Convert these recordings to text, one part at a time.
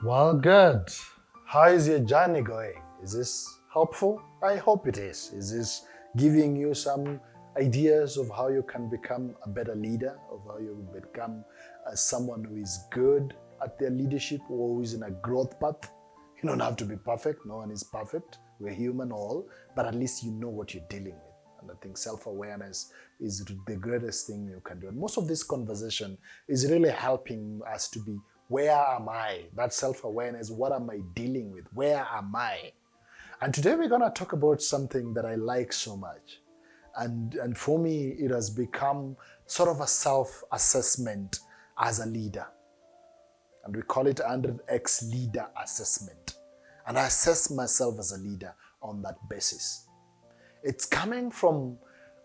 Well, good. How is your journey going? Is this helpful? I hope it is. Is this giving you some ideas of how you can become a better leader, of how you become someone who is good at their leadership or who is in a growth path? You don't have to be perfect. No one is perfect. We're human all, but at least you know what you're dealing with. And I think self-awareness is the greatest thing you can do. And most of this conversation is really helping us to be, where am I? That self-awareness, what am I dealing with? Where am I? And today we're going to talk about something that I like so much. And for me, it has become sort of a self-assessment as a leader. And we call it 100x leader assessment. And I assess myself as a leader on that basis. It's coming from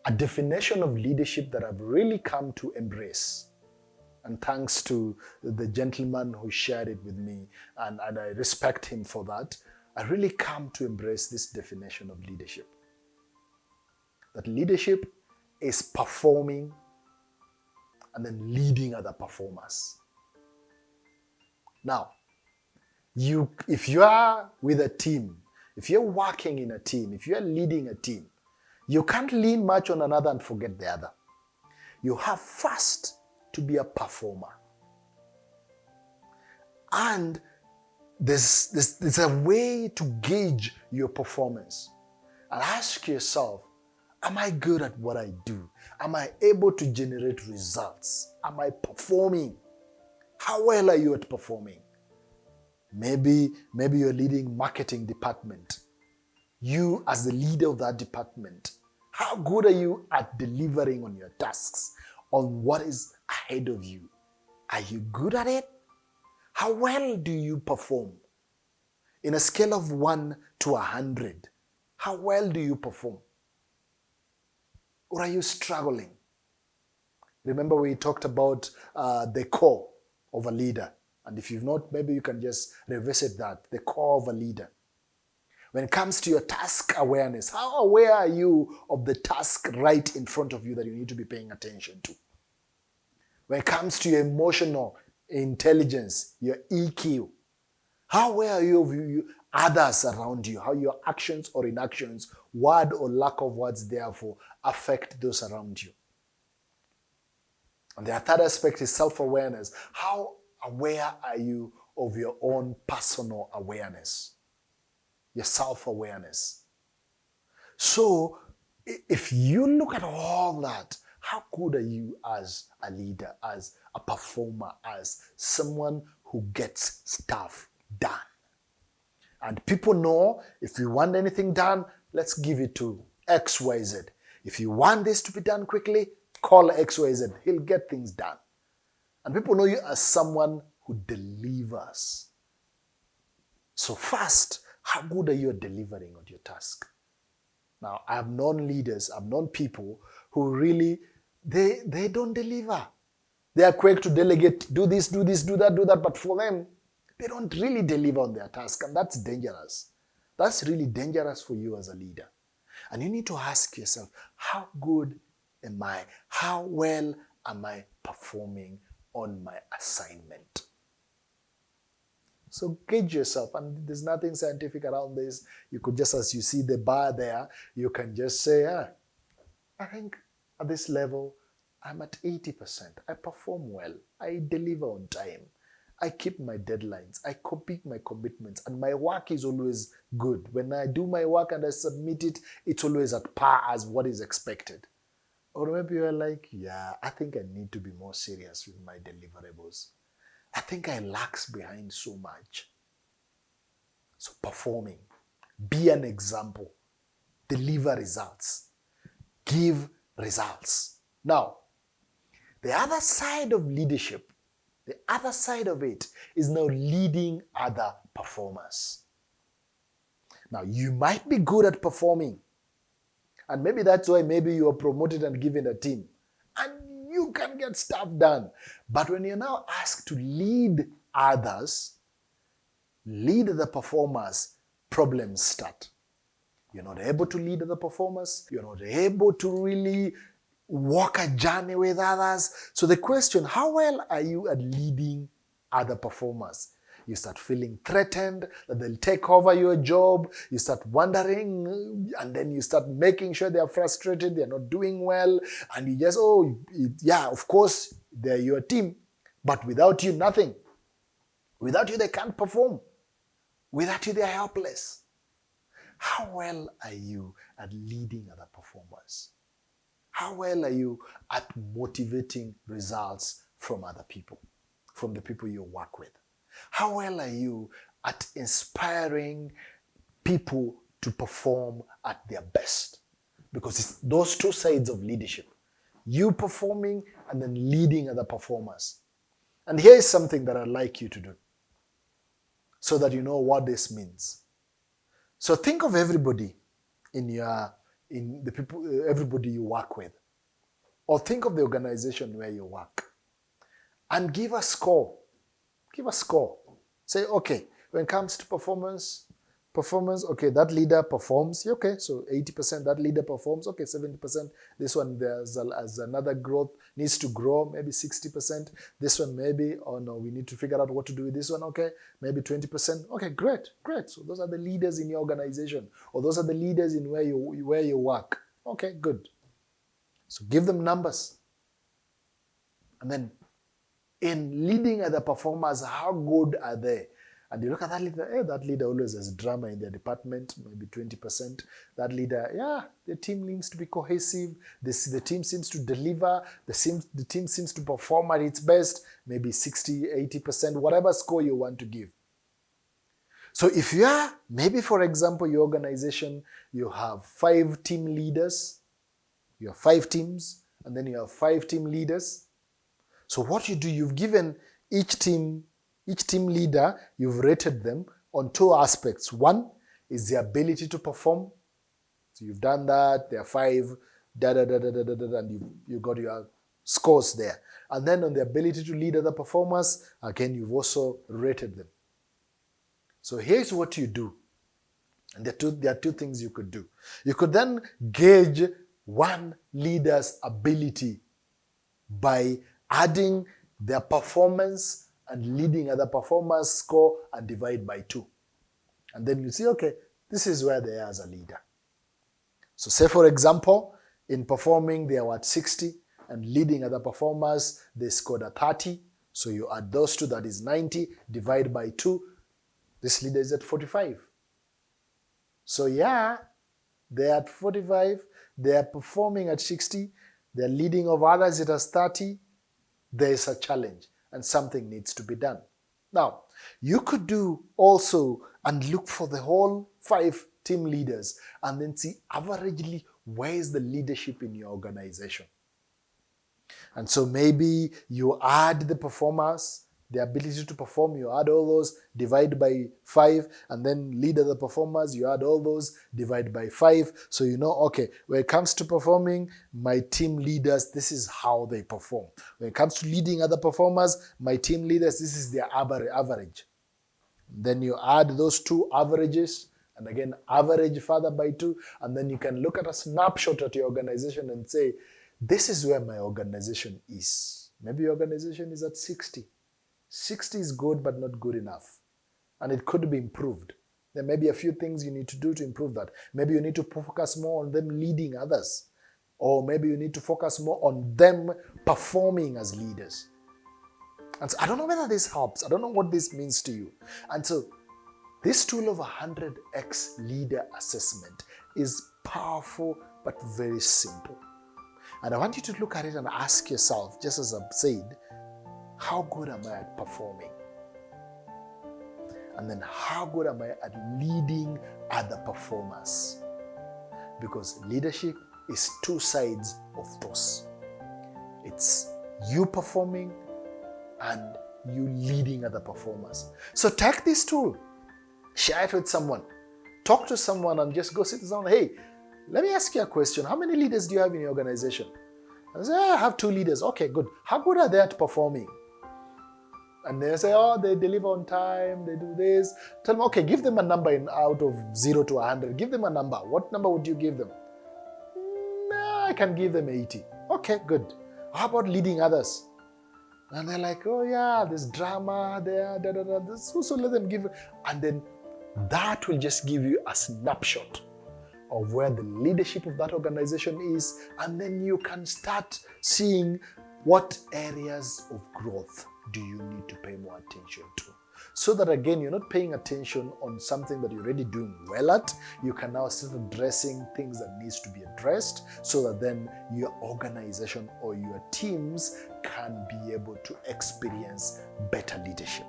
a definition of leadership that I've really come to embrace. And thanks to the gentleman who shared it with me, and I respect him for that, I really come to embrace this definition of leadership. That leadership is performing and then leading other performers. Now, if you are with a team, if you're working in a team, if you're leading a team, you can't lean much on another and forget the other. You have first to be a performer. And there's a way to gauge your performance. And ask yourself, am I good at what I do? Am I able to generate results? Am I performing? How well are you at performing? Maybe you're leading marketing department. You as the leader of that department, how good are you at delivering on your tasks, on what is ahead of you? Are you good at it? How well do you perform? In a scale of 1 to 100, how well do you perform? Or are you struggling? Remember we talked about the core of a leader. And if you've not, maybe you can just revisit that, the core of a leader. When it comes to your task awareness, how aware are you of the task right in front of you that you need to be paying attention to? When it comes to your emotional intelligence, your EQ, how aware are you of others around you, how your actions or inactions, word or lack of words, therefore, affect those around you? And the third aspect is self-awareness. How aware are you of your own personal awareness? Your self-awareness. So, if you look at all that, how good are you as a leader, as a performer, as someone who gets stuff done? And people know, if you want anything done, let's give it to XYZ. If you want this to be done quickly, call XYZ. He'll get things done. And people know you as someone who delivers. So first, how good are you at delivering on your task? Now, I've known leaders, I've known people who really, they don't deliver. They are quick to delegate, do this, do that, but for them, they don't really deliver on their task, and that's dangerous. That's really dangerous for you as a leader. And you need to ask yourself, how good am I? How well am I performing on my assignment? So gauge yourself, and there's nothing scientific around this. You could just, as you see the bar there, you can just say, I think at this level, I'm at 80%. I perform well. I deliver on time. I keep my deadlines. I complete my commitments, and my work is always good. When I do my work and I submit it, it's always at par as what is expected. Or maybe you're like, yeah, I think I need to be more serious with my deliverables. I think I lags behind so much. So performing, be an example, deliver results, give results. Now, the other side of leadership, the other side of it is now leading other performers. Now, you might be good at performing, and maybe that's why maybe you are promoted and given a team, and you can get stuff done. But when you're now asked to lead others, lead the performers, problems start. You're not able to lead the performers. You're not able to really walk a journey with others. So the question, how well are you at leading other performers? You start feeling threatened that they'll take over your job. You start wondering, and then you start making sure they are frustrated, they're not doing well. And you just, yeah, of course, they're your team. But without you, nothing. Without you, they can't perform. Without you, they're helpless. How well are you at leading other performers? How well are you at motivating results from other people, from the people you work with? How well are you at inspiring people to perform at their best? Because it's those two sides of leadership. You performing and then leading other performers. And here is something that I'd like you to do so that you know what this means. So think of everybody everybody you work with, or think of the organization where you work, and give a score. Give a score. Say, okay, when it comes to performance, okay, that leader performs. Okay, so 80% that leader performs. Okay, 70%. This one there's another growth, needs to grow, maybe 60%. This one maybe, oh no, we need to figure out what to do with this one. Okay, maybe 20%. Okay, great. So those are the leaders in your organization, or those are the leaders in where you work. Okay, good. So give them numbers. And then in leading other performers, how good are they? And you look at that leader, that leader always has drama in their department, maybe 20%. That leader, the team needs to be cohesive. The team seems to deliver. The team seems to perform at its best, maybe 60, 80%, whatever score you want to give. So if you are, maybe for example, your organization, you have 5 team leaders, you have 5 teams, and then you have 5 team leaders. So what you do, you've given each team leader, you've rated them on 2 aspects. One is the ability to perform. So you've done that, there are 5, and you got your scores there. And then on the ability to lead other performers, again, you've also rated them. So here's what you do. And there are 2 things you could do. You could then gauge one leader's ability by adding their performance and leading other performers score and divide by 2. And then you see, okay, this is where they are as a leader. So say for example, in performing they are at 60 and leading other performers, they scored a 30. So you add those 2, that is 90, divide by 2. This leader is at 45. So they're at 45, they are performing at 60, they're leading over others, it has 30. There is a challenge and something needs to be done. Now, you could do also and look for the whole 5 team leaders and then see averagely where is the leadership in your organization. And so maybe you add the performers, the ability to perform, you add all those, divide by 5, and then lead other performers, you add all those, divide by 5. So you know, okay, when it comes to performing, my team leaders, this is how they perform. When it comes to leading other performers, my team leaders, this is their average. Then you add those 2 averages, and again, average further by 2, and then you can look at a snapshot at your organization and say, this is where my organization is. Maybe your organization is at 60. 60 is good, but not good enough. And it could be improved. There may be a few things you need to do to improve that. Maybe you need to focus more on them leading others. Or maybe you need to focus more on them performing as leaders. And so I don't know whether this helps. I don't know what this means to you. And so this tool of 100x leader assessment is powerful, but very simple. And I want you to look at it and ask yourself, just as I've said, how good am I at performing? And then how good am I at leading other performers? Because leadership is 2 sides of those. It's you performing and you leading other performers. So take this tool, share it with someone, talk to someone and just go sit down. Hey, let me ask you a question. How many leaders do you have in your organization? And I say, I have 2 leaders. Okay, good. How good are they at performing? And they say, they deliver on time, they do this. Tell them, okay, give them a number out of 0 to 100. Give them a number. What number would you give them? I can give them 80. Okay, good. How about leading others? And they're like, oh yeah, there's drama there, da da da. So let them give, and then that will just give you a snapshot of where the leadership of that organization is, and then you can start seeing what areas of growth do you need to pay more attention to. So that again, you're not paying attention on something that you're already doing well at. You can now start addressing things that needs to be addressed, so that then your organization or your teams can be able to experience better leadership.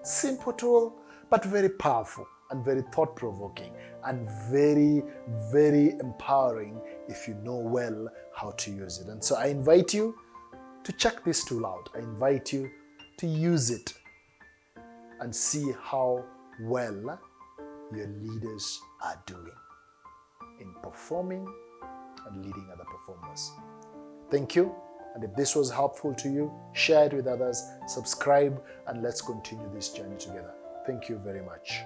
Simple tool, but very powerful and very thought-provoking and very, very empowering if you know well how to use it. And so I invite you to check this tool out. I invite you to use it and see how well your leaders are doing in performing and leading other performers. Thank you. And if this was helpful to you, share it with others, subscribe, and let's continue this journey together. Thank you very much.